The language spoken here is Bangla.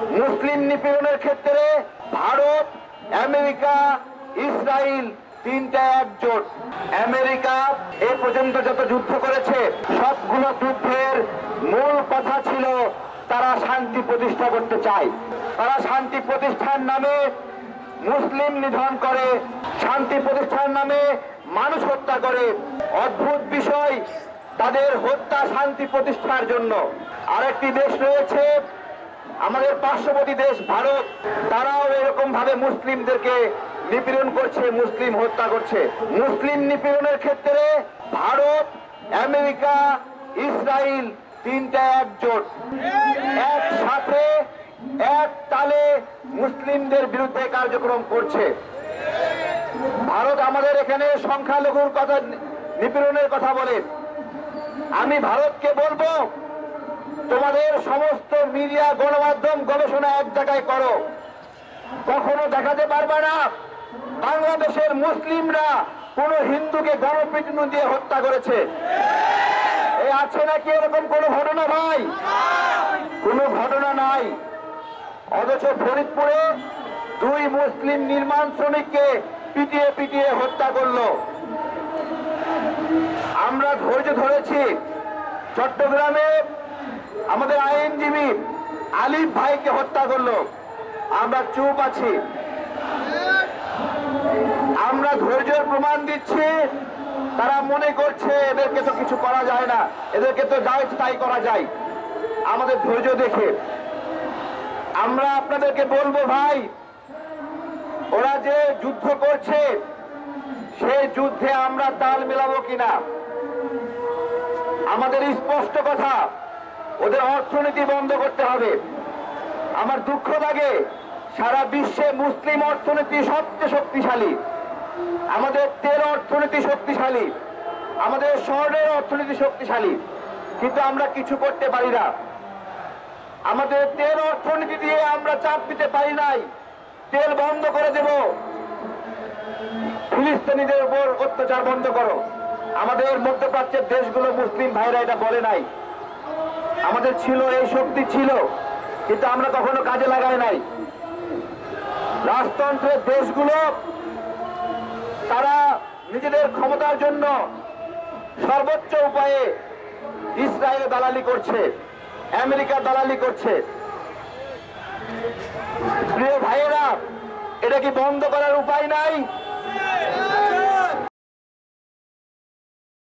মুসলিম নিপীড়নের ক্ষেত্রে ভারত, আমেরিকা, ইসরায়েল তিনটা একজোট। আমেরিকা এ পর্যন্ত যত যুদ্ধ করেছে সবগুলো যুদ্ধের মূল কথা ছিল তারা শান্তি প্রতিষ্ঠা করতে চায়। তারা শান্তি প্রতিষ্ঠার নামে মুসলিম নিধন করে, শান্তি প্রতিষ্ঠার নামে মানুষ হত্যা করে। অদ্ভুত বিষয়, তাদের হত্যা শান্তি প্রতিষ্ঠার জন্য। আরেকটি দেশ রয়েছে আমাদের পার্শ্ববর্তী দেশ ভারত, তারাও এরকম ভাবে মুসলিমদেরকে নিপীড়ন করছে, মুসলিম হত্যা করছে। মুসলিম নিপীড়নের ক্ষেত্রে ভারত, আমেরিকা, ইসরায়েল তিনটা একজোট, একসাথে এক তালে মুসলিমদের বিরুদ্ধে কার্যক্রম করছে। ভারত আমাদের এখানে সংখ্যালঘুর কথা, নিপীড়নের কথা বলে। আমি ভারতকে বলবো, তোমাদের সমস্ত মিডিয়া, গণমাধ্যম, গবেষণা এক জায়গায় করো। কখনো দেখাতে পারবে না বাংলাদেশের মুসলিমরা কোন হিন্দুকে গণপিটুনি দিয়ে হত্যা করেছে। এই আছে নাকি এরকম কোন ঘটনা? ভাই, কোন ঘটনা নাই। অথচ ফরিদপুরে 2 মুসলিম নির্মাণ শ্রমিককে পিটিয়ে পিটিয়ে হত্যা করলো। আমরা ধৈর্য ধরেছি। চট্টগ্রামে আমাদের আইনজীবী আলিফ ভাইকে হত্যা করলো, আমরা চুপ আছি। আমরা ধৈর্যের প্রমাণ দিচ্ছি। তারা মনে করছে এদেরকে তো কিছু করা যায় না, এদেরকে তো যা ইচ্ছে তাই করা যায়। আমাদের ধৈর্য দেখে আমরা আপনাদেরকে বলবো, ভাই, ওরা যে যুদ্ধ করছে সেই যুদ্ধে আমরা তাল মেলাবো কিনা। আমাদের স্পষ্ট কথা, ওদের অর্থনীতি বন্ধ করতে হবে। আমার দুঃখ লাগে, সারা বিশ্বে মুসলিম অর্থনীতি সবচেয়ে শক্তিশালী, আমাদের তেল অর্থনীতি শক্তিশালী, আমাদের স্বর্ণের অর্থনীতি শক্তিশালী, কিন্তু আমরা কিছু করতে পারি না। আমাদের তেল অর্থনীতি দিয়ে আমরা চাপ দিতে পারি নাই। তেল বন্ধ করে দেব, ফিলিস্তিনিদের উপর অত্যাচার বন্ধ করো। আমাদের মধ্যপ্রাচ্যের দেশগুলো মুসলিম ভাইরা এটা বলে নাই। আমাদের ছিল, এই শক্তি ছিল, কিন্তু আমরা কখনো কাজে লাগাই নাই। রাজতন্ত্রের দেশগুলো তারা নিজেদের ক্ষমতার জন্য সর্বোচ্চ উপায়ে ইসরায়েলে দালালি করছে, আমেরিকা দালালি করছে। প্রিয় ভাইয়েরা, এটা কি বন্ধ করার উপায় নাই?